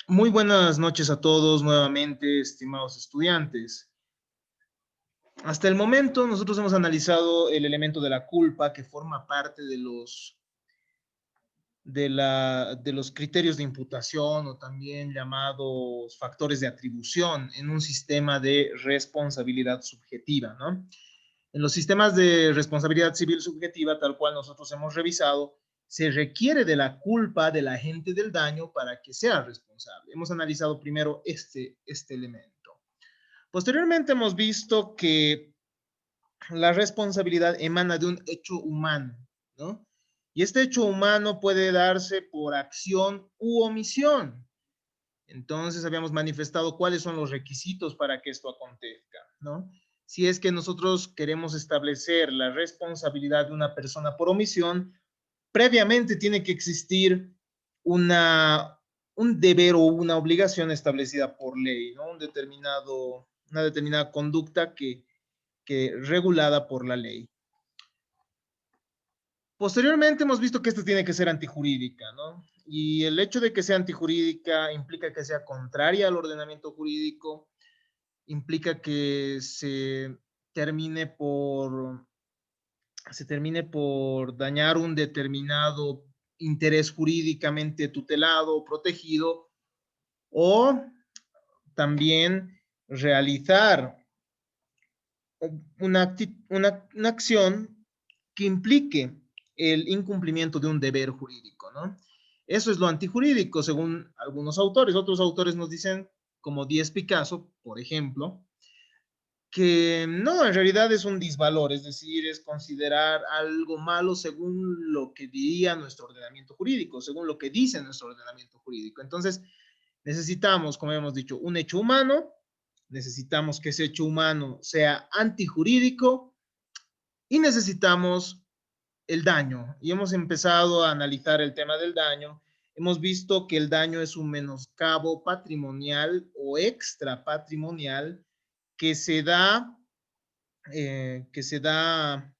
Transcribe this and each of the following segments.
Muy buenas noches a todos nuevamente, estimados estudiantes. Hasta el momento nosotros hemos analizado el elemento de la culpa que forma parte de los criterios de imputación o también llamados factores de atribución en un sistema de responsabilidad subjetiva, ¿no? En los sistemas de responsabilidad civil subjetiva, tal cual nosotros hemos revisado, se requiere de la culpa del agente del daño para que sea responsable. Hemos analizado primero este elemento. Posteriormente hemos visto que la responsabilidad emana de un hecho humano, ¿no? Y este hecho humano puede darse por acción u omisión. Entonces habíamos manifestado cuáles son los requisitos para que esto acontezca, ¿no? Si es que nosotros queremos establecer la responsabilidad de una persona por omisión, previamente tiene que existir una, un deber o una obligación establecida por ley, ¿no? Una determinada conducta que regulada por la ley. Posteriormente hemos visto que esto tiene que ser antijurídica, ¿no? Y el hecho de que sea antijurídica implica que sea contraria al ordenamiento jurídico, implica que termine por, se termine por dañar un determinado interés jurídicamente tutelado o protegido, o también realizar una acción que implique el incumplimiento de un deber jurídico, ¿no? Eso es lo antijurídico, según algunos autores. Otros autores nos dicen, como Díez Picasso, por ejemplo, que no, en realidad es un disvalor, es decir, es considerar algo malo según lo que diría nuestro ordenamiento jurídico, según lo que dice nuestro ordenamiento jurídico. Entonces, necesitamos, como hemos dicho, un hecho humano, necesitamos que ese hecho humano sea antijurídico y necesitamos el daño. Y hemos empezado a analizar el tema del daño. Hemos visto que el daño es un menoscabo patrimonial o extra patrimonial que se da, que se da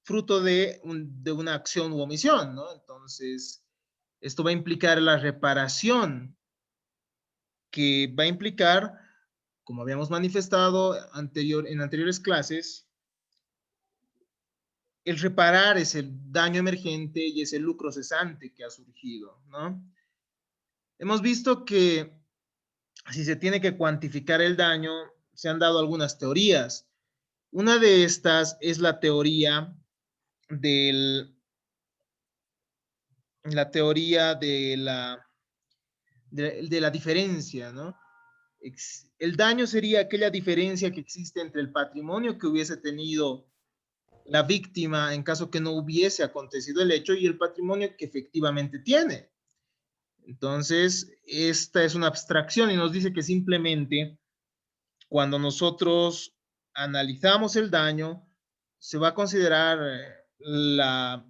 fruto de una acción u omisión, ¿no? Entonces, esto va a implicar la reparación, que va a implicar, como habíamos manifestado en anteriores clases, el reparar ese daño emergente y ese lucro cesante que ha surgido, ¿no? Hemos visto que si se tiene que cuantificar el daño, se han dado algunas teorías. Una de estas es la teoría del, la teoría de la diferencia, ¿no? El daño sería aquella diferencia que existe entre el patrimonio que hubiese tenido la víctima en caso que no hubiese acontecido el hecho y el patrimonio que efectivamente tiene. Entonces, esta es una abstracción y nos dice que simplemente cuando nosotros analizamos el daño, se va a considerar la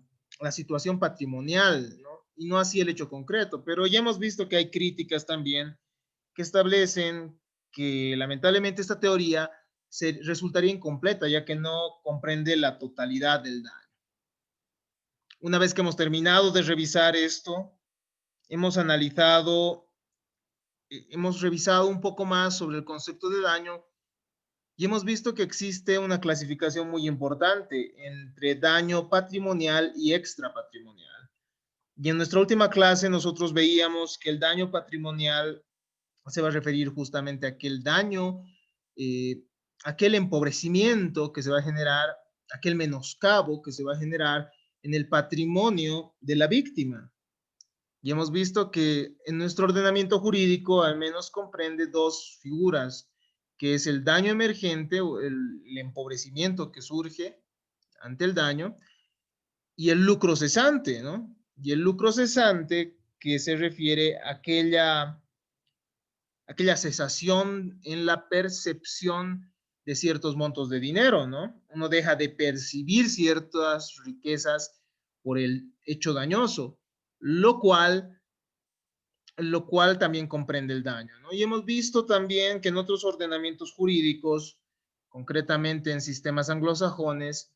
situación patrimonial, ¿no? Y no así el hecho concreto. Pero ya hemos visto que hay críticas también que establecen que lamentablemente esta teoría resultaría incompleta, ya que no comprende la totalidad del daño. Una vez que hemos terminado de revisar esto, hemos analizado, hemos revisado un poco más sobre el concepto de daño y hemos visto que existe una clasificación muy importante entre daño patrimonial y extrapatrimonial. Y en nuestra última clase nosotros veíamos que el daño patrimonial se va a referir justamente a aquel daño, eh, aquel empobrecimiento que se va a generar, aquel menoscabo que se va a generar en el patrimonio de la víctima. Y hemos visto que en nuestro ordenamiento jurídico al menos comprende dos figuras, que es el daño emergente o el empobrecimiento que surge ante el daño y el lucro cesante, ¿no? Y el lucro cesante que se refiere a aquella cesación en la percepción de ciertos montos de dinero, ¿no? Uno deja de percibir ciertas riquezas por el hecho dañoso, lo cual también comprende el daño, ¿no? Y hemos visto también que en otros ordenamientos jurídicos, concretamente en sistemas anglosajones,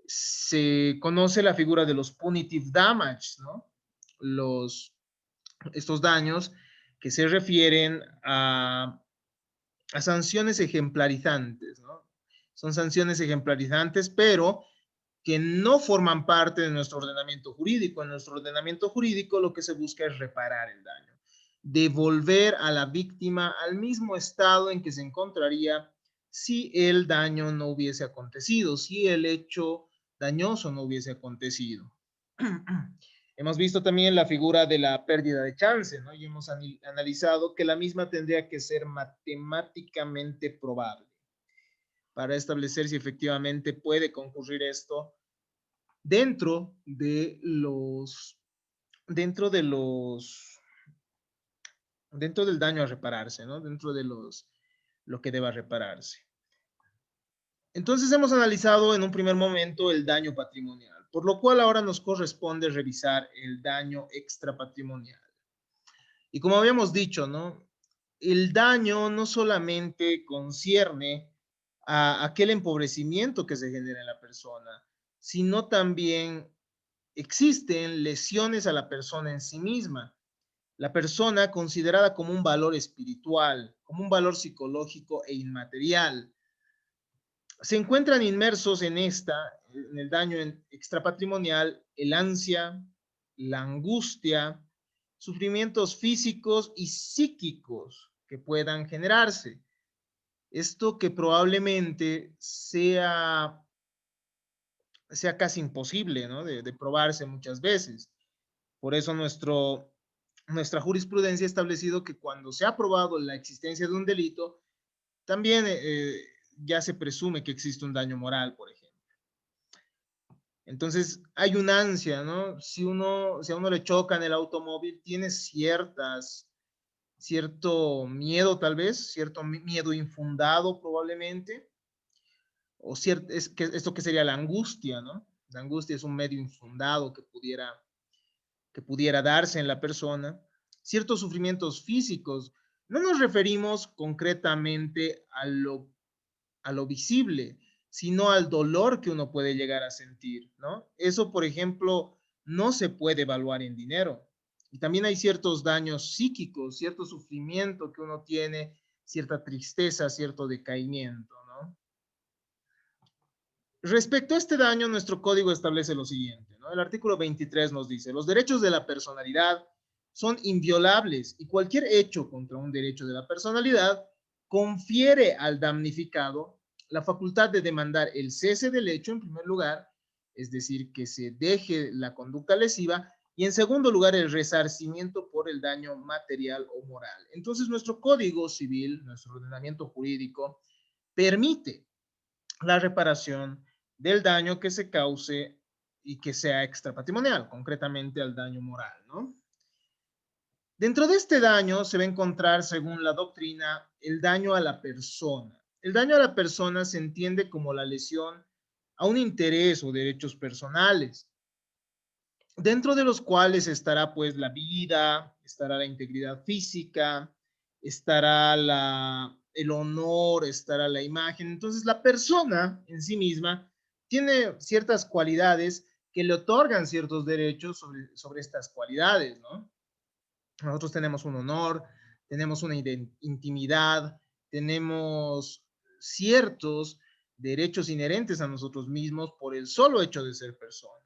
se conoce la figura de los punitive damage, ¿no? Estos daños que se refieren a sanciones ejemplarizantes, ¿no? Son sanciones ejemplarizantes, pero que no forman parte de nuestro ordenamiento jurídico. En nuestro ordenamiento jurídico lo que se busca es reparar el daño, devolver a la víctima al mismo estado en que se encontraría si el daño no hubiese acontecido, si el hecho dañoso no hubiese acontecido. Hemos visto también la figura de la pérdida de chance, ¿no? Y hemos analizado que la misma tendría que ser matemáticamente probable para establecer si efectivamente puede concurrir esto dentro de los, dentro de los, dentro del daño a repararse, ¿no? Dentro de lo que deba repararse. Entonces hemos analizado en un primer momento el daño patrimonial, por lo cual ahora nos corresponde revisar el daño extrapatrimonial. Y como habíamos dicho, ¿no? El daño no solamente concierne a aquel empobrecimiento que se genera en la persona, sino también existen lesiones a la persona en sí misma. La persona considerada como un valor espiritual, como un valor psicológico e inmaterial. Se encuentran inmersos en el daño extrapatrimonial, el ansia, la angustia, sufrimientos físicos y psíquicos que puedan generarse. Esto que probablemente sea casi imposible, ¿no? De probarse muchas veces. Por eso nuestra jurisprudencia ha establecido que cuando se ha probado la existencia de un delito, también ya se presume que existe un daño moral, por ejemplo. Entonces, hay una ansia, ¿no? Si a uno le choca en el automóvil, tiene cierto miedo tal vez, cierto miedo infundado probablemente, o esto que sería la angustia, ¿no? La angustia es un medio infundado que pudiera darse en la persona. Ciertos sufrimientos físicos, no nos referimos concretamente a lo visible, sino al dolor que uno puede llegar a sentir, ¿no? Eso, por ejemplo, no se puede evaluar en dinero. Y también hay ciertos daños psíquicos, cierto sufrimiento que uno tiene, cierta tristeza, cierto decaimiento, ¿no? Respecto a este daño, nuestro código establece lo siguiente, ¿no? El artículo 23 nos dice, los derechos de la personalidad son inviolables y cualquier hecho contra un derecho de la personalidad confiere al damnificado la facultad de demandar el cese del hecho en primer lugar, es decir, que se deje la conducta lesiva, y en segundo lugar el resarcimiento por el daño material o moral. Entonces nuestro código civil, nuestro ordenamiento jurídico, permite la reparación del daño que se cause y que sea extrapatrimonial, concretamente al daño moral, ¿no? Dentro de este daño se va a encontrar, según la doctrina, el daño a la persona. El daño a la persona se entiende como la lesión a un interés o derechos personales, dentro de los cuales estará pues la vida, estará la integridad física, estará el honor, estará la imagen. Entonces la persona en sí misma tiene ciertas cualidades que le otorgan ciertos derechos sobre estas cualidades, ¿no? Nosotros tenemos un honor, tenemos una intimidad, tenemos ciertos derechos inherentes a nosotros mismos por el solo hecho de ser personas.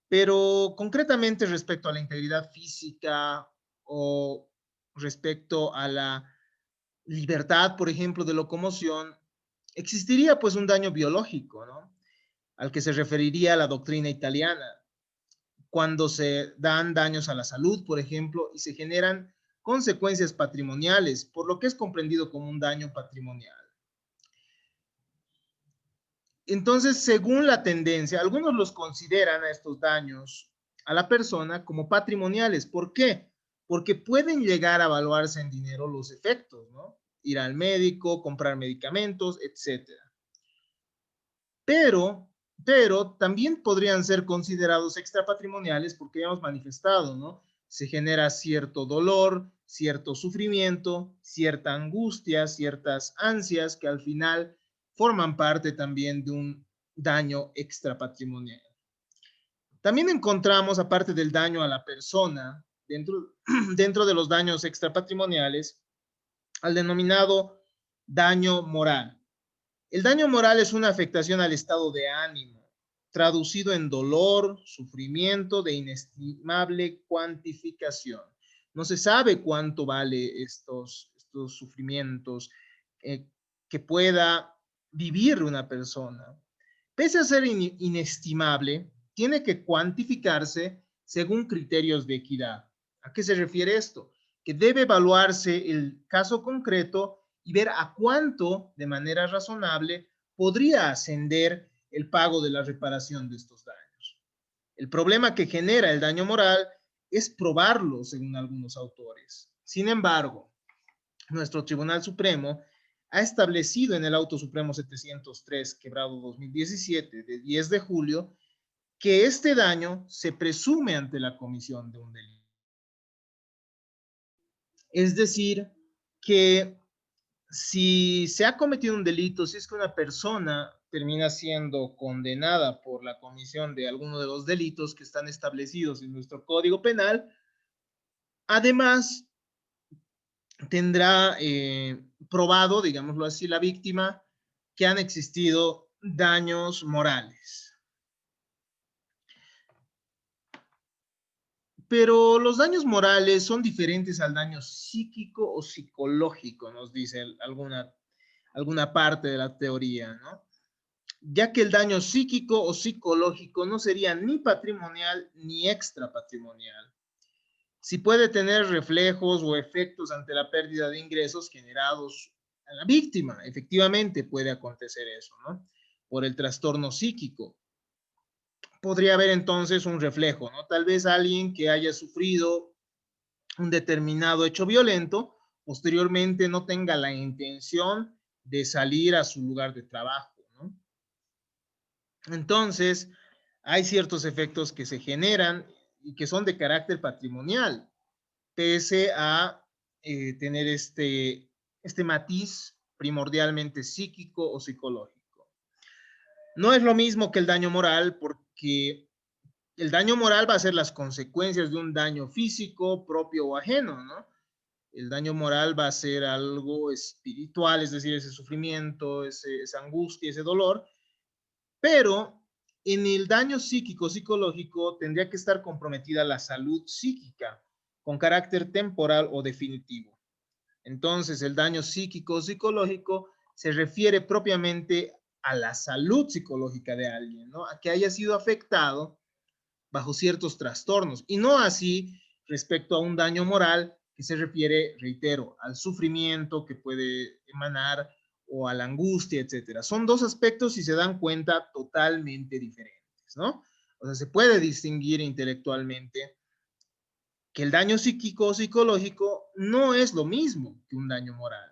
Pero concretamente respecto a la integridad física o respecto a la libertad, por ejemplo, de locomoción, existiría pues un daño biológico, ¿no? Al que se referiría la doctrina italiana, cuando se dan daños a la salud, por ejemplo, y se generan consecuencias patrimoniales, por lo que es comprendido como un daño patrimonial. Entonces, según la tendencia, algunos los consideran a estos daños a la persona como patrimoniales. ¿Por qué? Porque pueden llegar a evaluarse en dinero los efectos, ¿no? Ir al médico, comprar medicamentos, etcétera. Pero también podrían ser considerados extrapatrimoniales porque ya hemos manifestado, ¿no? Se genera cierto dolor, cierto sufrimiento, cierta angustia, ciertas ansias que al final forman parte también de un daño extrapatrimonial. También encontramos, aparte del daño a la persona, dentro de los daños extrapatrimoniales al denominado daño moral. El daño moral es una afectación al estado de ánimo, traducido en dolor, sufrimiento de inestimable cuantificación. No se sabe cuánto vale estos sufrimientos que pueda vivir una persona. Pese a ser inestimable, tiene que cuantificarse según criterios de equidad. ¿A qué se refiere esto? Que debe evaluarse el caso concreto y ver a cuánto, de manera razonable, podría ascender el pago de la reparación de estos daños. El problema que genera el daño moral es probarlo, según algunos autores. Sin embargo, nuestro Tribunal Supremo ha establecido en el Auto Supremo 703, quebrado 2017, de 10 de julio, que este daño se presume ante la comisión de un delito. Es decir, que si se ha cometido un delito, si es que una persona termina siendo condenada por la comisión de alguno de los delitos que están establecidos en nuestro Código Penal, además tendrá probado, digámoslo así, la víctima que han existido daños morales. Pero los daños morales son diferentes al daño psíquico o psicológico, nos dice alguna parte de la teoría, ¿no? Ya que el daño psíquico o psicológico no sería ni patrimonial ni extrapatrimonial. Si puede tener reflejos o efectos ante la pérdida de ingresos generados a la víctima, efectivamente puede acontecer eso, ¿no? Por el trastorno psíquico. Podría haber entonces un reflejo, ¿no? Tal vez alguien que haya sufrido un determinado hecho violento, posteriormente no tenga la intención de salir a su lugar de trabajo, ¿no? Entonces, hay ciertos efectos que se generan y que son de carácter patrimonial, pese a tener este matiz primordialmente psíquico o psicológico. No es lo mismo que el daño moral, porque el daño moral va a ser las consecuencias de un daño físico propio o ajeno, ¿no? El daño moral va a ser algo espiritual, es decir, ese sufrimiento, esa angustia, ese dolor, pero en el daño psíquico, psicológico, tendría que estar comprometida la salud psíquica con carácter temporal o definitivo. Entonces, el daño psíquico, psicológico se refiere propiamente a la salud psicológica de alguien, ¿no? A que haya sido afectado bajo ciertos trastornos, y no así respecto a un daño moral que se refiere, reitero, al sufrimiento que puede emanar o a la angustia, etcétera. Son dos aspectos, si se dan cuenta, totalmente diferentes, ¿no? O sea, se puede distinguir intelectualmente que el daño psíquico o psicológico no es lo mismo que un daño moral.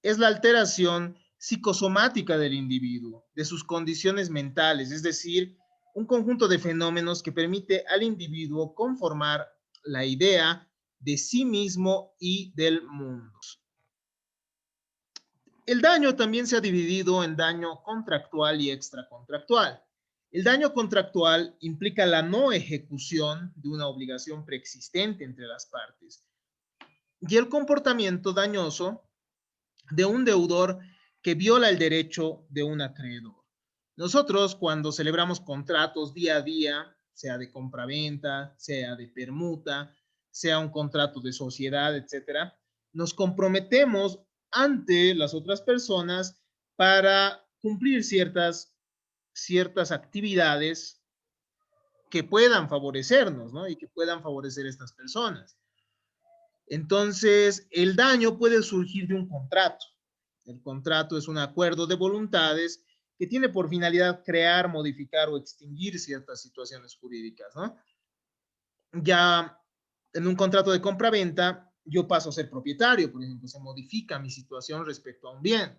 Es la alteración psicosomática del individuo, de sus condiciones mentales, es decir, un conjunto de fenómenos que permite al individuo conformar la idea de sí mismo y del mundo. El daño también se ha dividido en daño contractual y extracontractual. El daño contractual implica la no ejecución de una obligación preexistente entre las partes y el comportamiento dañoso de un deudor que viola el derecho de un acreedor. Nosotros, cuando celebramos contratos día a día, sea de compraventa, sea de permuta, sea un contrato de sociedad, etcétera, nos comprometemos ante las otras personas para cumplir ciertas actividades que puedan favorecernos, ¿no? Y que puedan favorecer a estas personas. Entonces, el daño puede surgir de un contrato. El contrato es un acuerdo de voluntades que tiene por finalidad crear, modificar o extinguir ciertas situaciones jurídicas, ¿no? Ya en un contrato de compra-venta, yo paso a ser propietario, por ejemplo, se modifica mi situación respecto a un bien.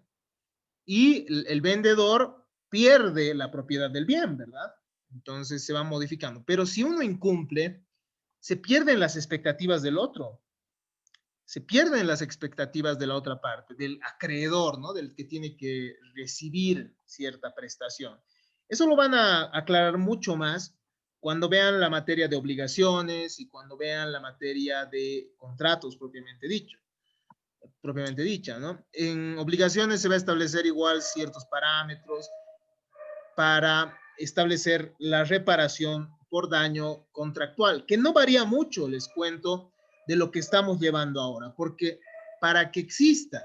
Y el vendedor pierde la propiedad del bien, ¿verdad? Entonces se va modificando. Pero si uno incumple, se pierden las expectativas del otro. Se pierden las expectativas de la otra parte, del acreedor, ¿no? Del que tiene que recibir cierta prestación. Eso lo van a aclarar mucho más cuando vean la materia de obligaciones y cuando vean la materia de contratos propiamente dicha, ¿no? En obligaciones se va a establecer igual ciertos parámetros para establecer la reparación por daño contractual, que no varía mucho, les cuento, de lo que estamos llevando ahora, porque para que exista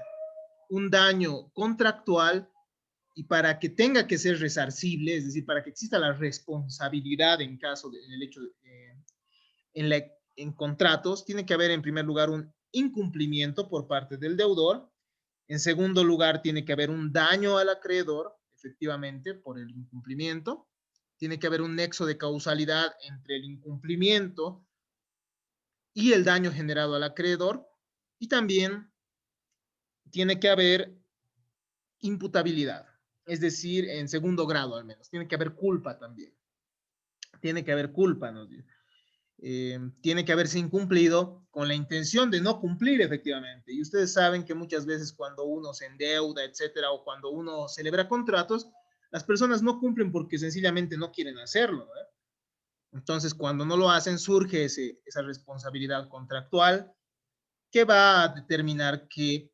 un daño contractual y para que tenga que ser resarcible, es decir, para que exista la responsabilidad en caso de, en el hecho de, en contratos, tiene que haber en primer lugar un incumplimiento por parte del deudor. En segundo lugar, tiene que haber un daño al acreedor, efectivamente, por el incumplimiento. Tiene que haber un nexo de causalidad entre el incumplimiento y el daño generado al acreedor. Y también tiene que haber imputabilidad, es decir, en segundo grado al menos. Tiene que haber culpa también. Tiene que haber culpa, nos dice. Tiene que haberse incumplido con la intención de no cumplir efectivamente. Y ustedes saben que muchas veces cuando uno se endeuda, etcétera, o cuando uno celebra contratos, las personas no cumplen porque sencillamente no quieren hacerlo, ¿eh? Entonces, cuando no lo hacen, surge esa responsabilidad contractual que va a determinar que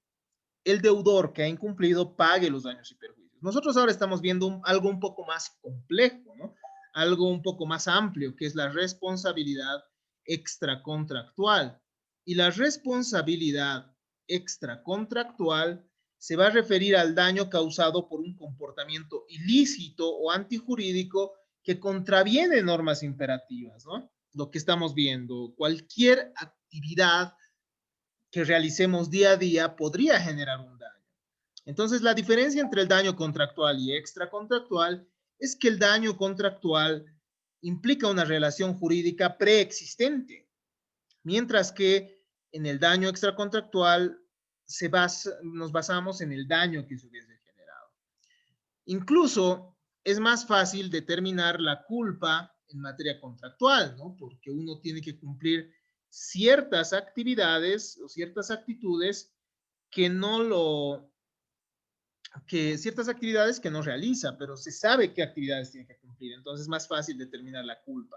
el deudor que ha incumplido pague los daños y perjuicios. Nosotros ahora estamos viendo algo un poco más complejo, ¿no? Algo un poco más amplio, que es la responsabilidad extracontractual. Y la responsabilidad extracontractual se va a referir al daño causado por un comportamiento ilícito o antijurídico que contraviene normas imperativas, ¿no? Lo que estamos viendo, cualquier actividad que realicemos día a día podría generar un daño. Entonces, la diferencia entre el daño contractual y extracontractual es que el daño contractual implica una relación jurídica preexistente, mientras que en el daño extracontractual nos basamos en el daño que se hubiese generado. Incluso es más fácil determinar la culpa en materia contractual, ¿no? Porque uno tiene que cumplir ciertas actividades o ciertas actitudes que no lo que ciertas actividades que no realiza, pero se sabe qué actividades tiene que cumplir, entonces es más fácil determinar la culpa.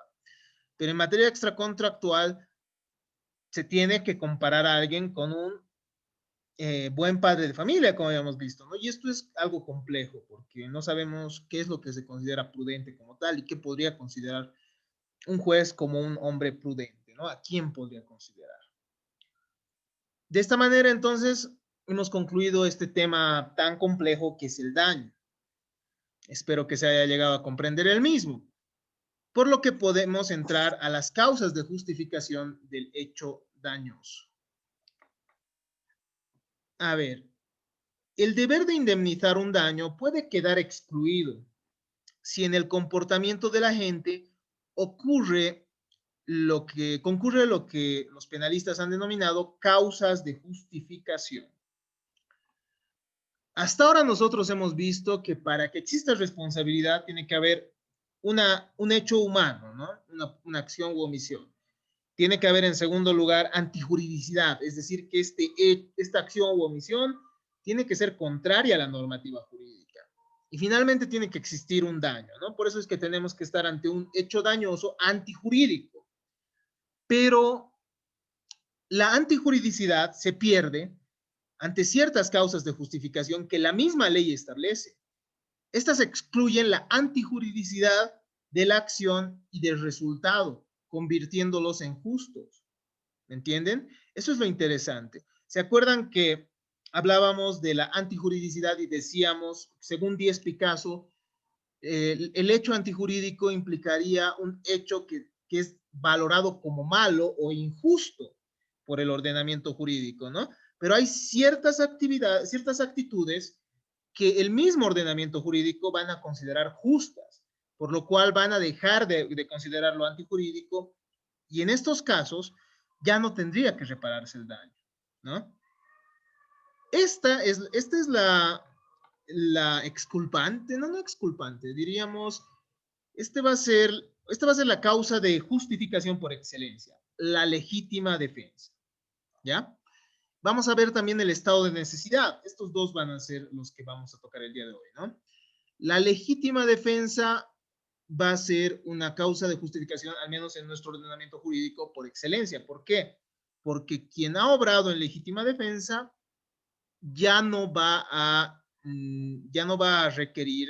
Pero en materia extracontractual se tiene que comparar a alguien con un buen padre de familia, como habíamos visto, ¿no? Y esto es algo complejo, porque no sabemos qué es lo que se considera prudente como tal y qué podría considerar un juez como un hombre prudente, ¿no? ¿A quién podría considerar? De esta manera, entonces, hemos concluido este tema tan complejo que es el daño. Espero que se haya llegado a comprender el mismo, por lo que podemos entrar a las causas de justificación del hecho dañoso. A ver, el deber de indemnizar un daño puede quedar excluido si en el comportamiento de la gente concurre lo que los penalistas han denominado causas de justificación. Hasta ahora nosotros hemos visto que para que exista responsabilidad tiene que haber un hecho humano, ¿no? Una acción u omisión. Tiene que haber en segundo lugar antijuridicidad, es decir, que esta acción u omisión tiene que ser contraria a la normativa jurídica. Y finalmente tiene que existir un daño, ¿no? Por eso es que tenemos que estar ante un hecho dañoso antijurídico. Pero la antijuridicidad se pierde ante ciertas causas de justificación que la misma ley establece. Estas excluyen la antijuridicidad de la acción y del resultado, convirtiéndolos en justos. ¿Me entienden? Eso es lo interesante. ¿Se acuerdan que hablábamos de la antijuridicidad y decíamos, según Díez Picasso, el hecho antijurídico implicaría un hecho que es valorado como malo o injusto por el ordenamiento jurídico, ¿no? Pero hay ciertas actividades, ciertas actitudes que el mismo ordenamiento jurídico van a considerar justas, por lo cual van a dejar de considerarlo antijurídico y en estos casos ya no tendría que repararse el daño, ¿no? Esta es la exculpante, no exculpante, diríamos, esta va a ser la causa de justificación por excelencia, la legítima defensa, ¿ya? Vamos a ver también el estado de necesidad. Estos dos van a ser los que vamos a tocar el día de hoy, ¿no? La legítima defensa va a ser una causa de justificación, al menos en nuestro ordenamiento jurídico, por excelencia. ¿Por qué? Porque quien ha obrado en legítima defensa ya no va a requerir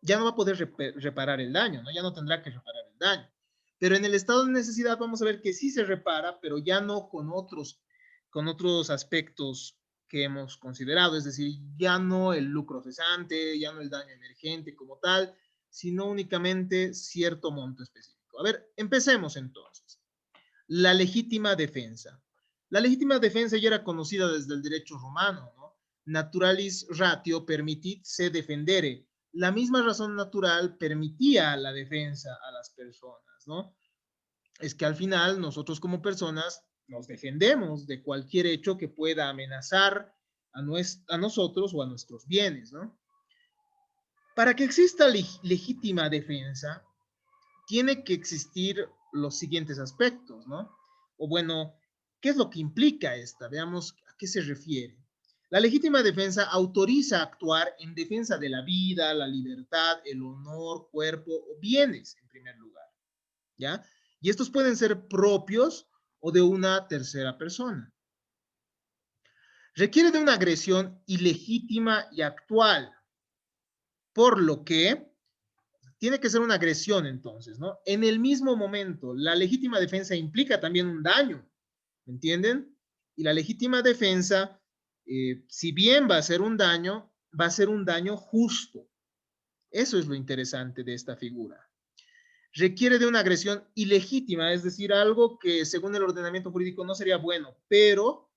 ya no va a poder reparar el daño, ¿no? Ya no tendrá que reparar el daño. Pero en el estado de necesidad vamos a ver que sí se repara, pero ya no con otros aspectos que hemos considerado, es decir, ya no el lucro cesante, ya no el daño emergente como tal, sino únicamente cierto monto específico. A ver, empecemos entonces. La legítima defensa. La legítima defensa ya era conocida desde el derecho romano, ¿no? Naturalis ratio permitit se defendere. La misma razón natural permitía la defensa a las personas, ¿no? Es que al final nosotros como personas nos defendemos de cualquier hecho que pueda amenazar a nosotros o a nuestros bienes, ¿no? Para que exista legítima defensa, tiene que existir los siguientes aspectos, ¿no? O bueno, ¿qué es lo que implica esta? Veamos a qué se refiere. La legítima defensa autoriza actuar en defensa de la vida, la libertad, el honor, cuerpo o bienes, en primer lugar, ¿ya? Y estos pueden ser propios o de una tercera persona. Requiere de una agresión ilegítima y actual, por lo que tiene que ser una agresión entonces, ¿no? En el mismo momento, la legítima defensa implica también un daño, ¿me entienden? Y la legítima defensa, si bien va a ser un daño, va a ser un daño justo. Eso es lo interesante de esta figura. Requiere de una agresión ilegítima, es decir, algo que según el ordenamiento jurídico no sería bueno, pero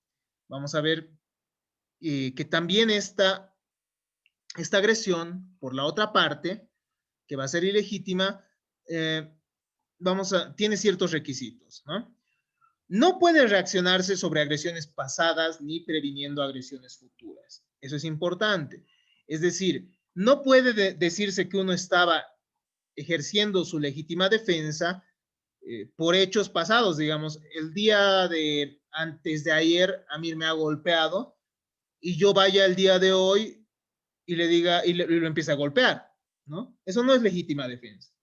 vamos a ver que también esta agresión, por la otra parte, que va a ser ilegítima, eh, tiene ciertos requisitos, ¿no? No puede reaccionarse sobre agresiones pasadas ni previniendo agresiones futuras. Eso es importante. Es decir, no puede decirse que uno estaba ejerciendo su legítima defensa por hechos pasados, digamos, el día de antes de ayer a mí me ha golpeado y yo vaya el día de hoy y le diga y lo empieza a golpear, ¿no? Eso no es legítima defensa.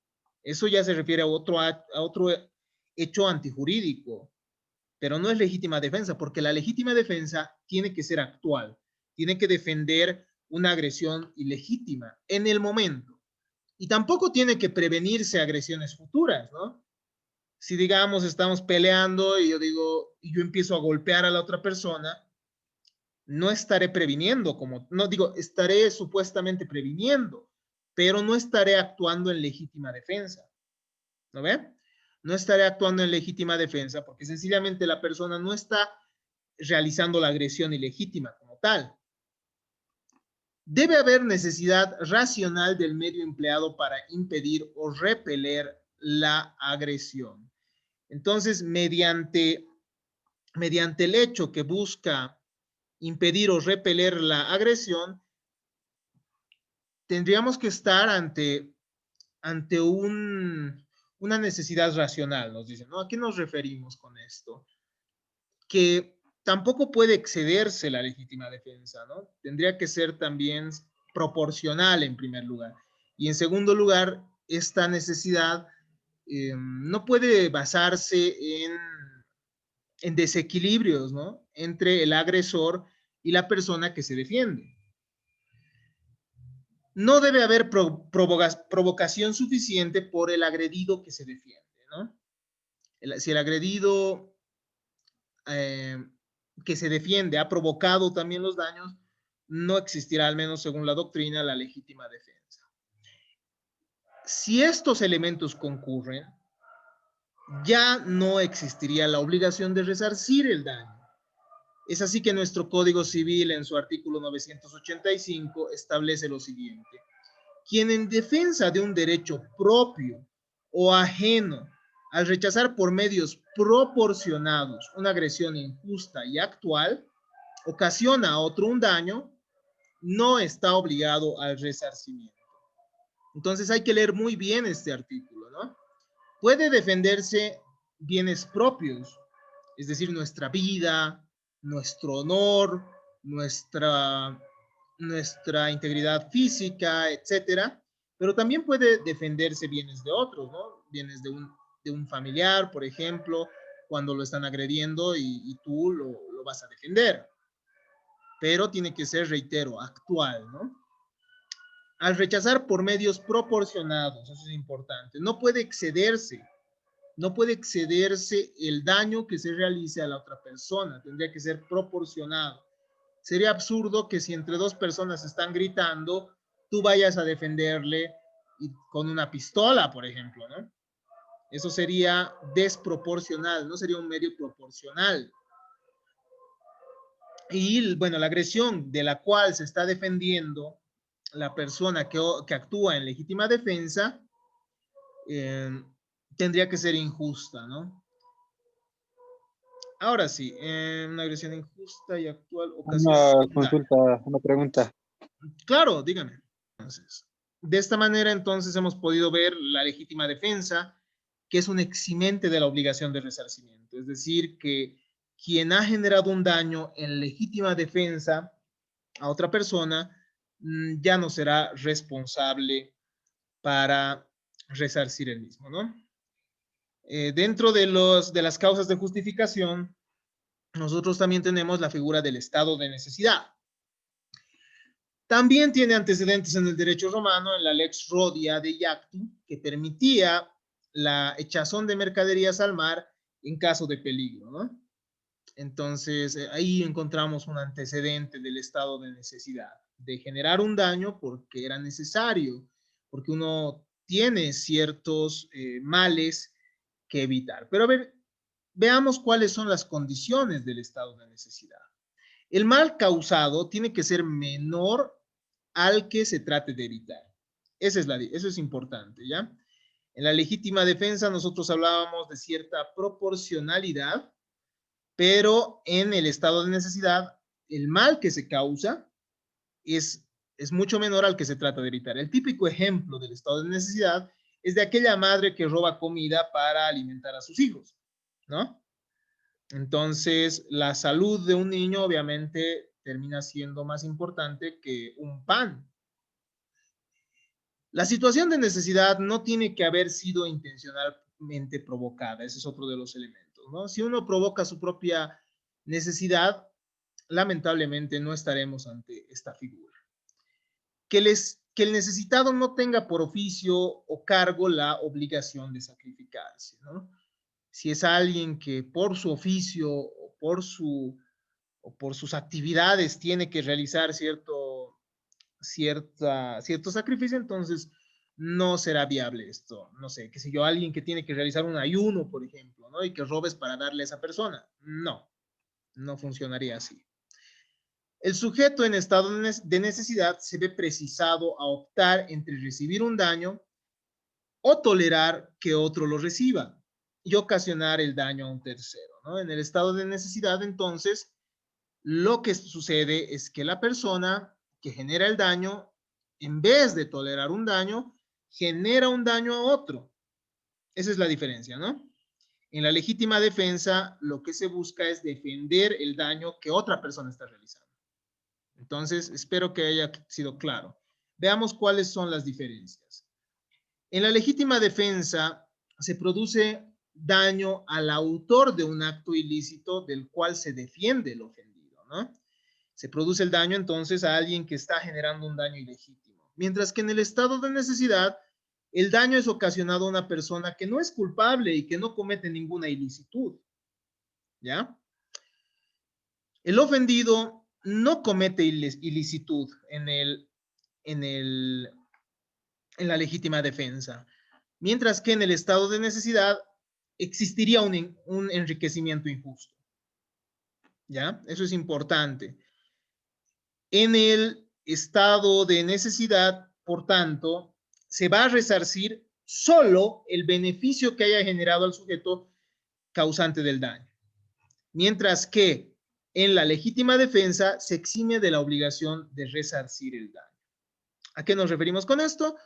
Eso ya se refiere a otro hecho antijurídico, pero no es legítima defensa, porque la legítima defensa tiene que ser actual, tiene que defender una agresión ilegítima en el momento. Y tampoco tiene que prevenirse agresiones futuras, ¿no? Si digamos estamos peleando y yo digo, y yo empiezo a golpear a la otra persona, no estaré previniendo, no digo, estaré supuestamente previniendo, pero no estaré actuando en legítima defensa. ¿No ve? No estaré actuando en legítima defensa porque sencillamente la persona no está realizando la agresión ilegítima como tal. Debe haber necesidad racional del medio empleado para impedir o repeler la agresión. Entonces, mediante el hecho que busca impedir o repeler la agresión, tendríamos que estar ante una necesidad racional, nos dicen, ¿no? ¿A qué nos referimos con esto? Que tampoco puede excederse la legítima defensa, ¿no? Tendría que ser también proporcional en primer lugar. Y en segundo lugar, esta necesidad no puede basarse en desequilibrios, ¿no? Entre el agresor y la persona que se defiende. No debe haber provocación suficiente por el agredido que se defiende, ¿no? Si el agredido que se defiende ha provocado también los daños, no existirá, al menos según la doctrina, la legítima defensa. Si estos elementos concurren, ya no existiría la obligación de resarcir el daño. Es así que nuestro Código Civil, en su artículo 985, establece lo siguiente. Quien en defensa de un derecho propio o ajeno, al rechazar por medios proporcionados una agresión injusta y actual, ocasiona a otro un daño, no está obligado al resarcimiento. Entonces hay que leer muy bien este artículo, ¿no? Puede defenderse bienes propios, es decir, nuestra vida, nuestro honor, nuestra integridad física, etcétera, pero también puede defenderse bienes de otros, ¿no? Bienes de un familiar, por ejemplo, cuando lo están agrediendo y tú lo vas a defender. Pero tiene que ser, reitero, actual, ¿no? Al rechazar por medios proporcionados, eso es importante, no puede excederse el daño que se realice a la otra persona, tendría que ser proporcionado. Sería absurdo que si entre dos personas están gritando, tú vayas a defenderle con una pistola, por ejemplo, ¿no? Eso sería desproporcional, no sería un medio proporcional. Y bueno, la agresión de la cual se está defendiendo la persona que actúa en legítima defensa eh, tendría que ser injusta, ¿no? Ahora sí, una agresión injusta y actual ocasiona Una un daño. consulta, una pregunta. Claro, dígame. Entonces, de esta manera, entonces, hemos podido ver la legítima defensa, que es un eximente de la obligación de resarcimiento. Es decir, que quien ha generado un daño en legítima defensa a otra persona ya no será responsable para resarcir el mismo, ¿no? Dentro de las causas de justificación, nosotros también tenemos la figura del estado de necesidad. También tiene antecedentes en el derecho romano, en la Lex Rodia de Iactu, que permitía la echazón de mercaderías al mar en caso de peligro, ¿no? Entonces, ahí encontramos un antecedente del estado de necesidad, de generar un daño porque era necesario, porque uno tiene ciertos males que evitar. Pero a ver, veamos cuáles son las condiciones del estado de necesidad. El mal causado tiene que ser menor al que se trate de evitar. Eso es importante, ¿ya? En la legítima defensa nosotros hablábamos de cierta proporcionalidad, pero en el estado de necesidad, el mal que se causa es mucho menor al que se trata de evitar. El típico ejemplo del estado de necesidad es de aquella madre que roba comida para alimentar a sus hijos, ¿no? Entonces, la salud de un niño obviamente termina siendo más importante que un pan. La situación de necesidad no tiene que haber sido intencionalmente provocada, ese es otro de los elementos, ¿no? Si uno provoca su propia necesidad, lamentablemente no estaremos ante esta figura. Que el necesitado no tenga por oficio o cargo la obligación de sacrificarse, ¿no? Si es alguien que por su oficio o por sus actividades tiene que realizar cierto sacrificio, entonces no será viable esto. No sé, qué sé yo, alguien que tiene que realizar un ayuno, por ejemplo, ¿no? Y que robes para darle a esa persona. No, no funcionaría así. El sujeto en estado de necesidad se ve precisado a optar entre recibir un daño o tolerar que otro lo reciba y ocasionar el daño a un tercero, ¿no? En el estado de necesidad, entonces, lo que sucede es que la persona que genera el daño, en vez de tolerar un daño, genera un daño a otro. Esa es la diferencia, ¿no? En la legítima defensa, lo que se busca es defender el daño que otra persona está realizando. Entonces, espero que haya sido claro. Veamos cuáles son las diferencias. En la legítima defensa se produce daño al autor de un acto ilícito del cual se defiende el ofendido, ¿no? Se produce el daño entonces a alguien que está generando un daño ilegítimo. Mientras que en el estado de necesidad, el daño es ocasionado a una persona que no es culpable y que no comete ninguna ilicitud, ¿ya? El ofendido no comete ilicitud en la legítima defensa, mientras que en el estado de necesidad existiría un enriquecimiento injusto. ¿Ya? Eso es importante. En el estado de necesidad, por tanto, se va a resarcir solo el beneficio que haya generado al sujeto causante del daño. Mientras que en la legítima defensa se exime de la obligación de resarcir el daño. ¿A qué nos referimos con esto?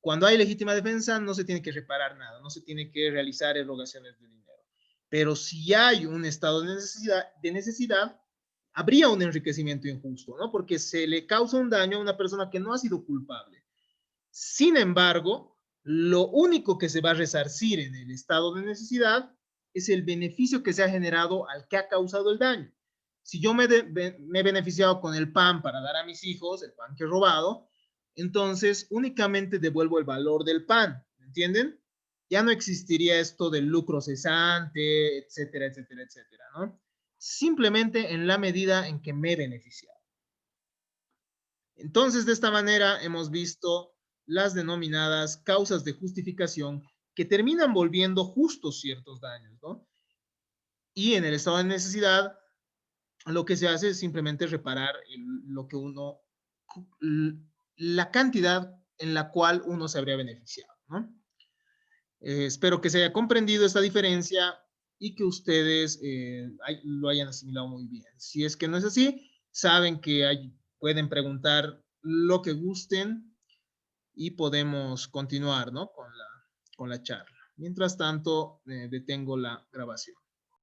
Cuando hay legítima defensa no se tiene que reparar nada, no se tiene que realizar erogaciones de dinero. Pero si hay un estado de necesidad, habría un enriquecimiento injusto, ¿no? Porque se le causa un daño a una persona que no ha sido culpable. Sin embargo, lo único que se va a resarcir en el estado de necesidad es el beneficio que se ha generado al que ha causado el daño. Si yo me he beneficiado con el pan para dar a mis hijos, el pan que he robado, entonces únicamente devuelvo el valor del pan, ¿me entienden? Ya no existiría esto del lucro cesante, etcétera, etcétera, etcétera, ¿no? Simplemente en la medida en que me he beneficiado. Entonces, de esta manera hemos visto las denominadas causas de justificación que terminan volviendo justos ciertos daños, ¿no? Y en el estado de necesidad, lo que se hace es simplemente reparar lo que uno, la cantidad en la cual uno se habría beneficiado, ¿no? Espero que se haya comprendido esta diferencia y que ustedes lo hayan asimilado muy bien. Si es que no es así, saben que pueden preguntar lo que gusten y podemos continuar, ¿no? Con la charla. Mientras tanto, detengo la grabación.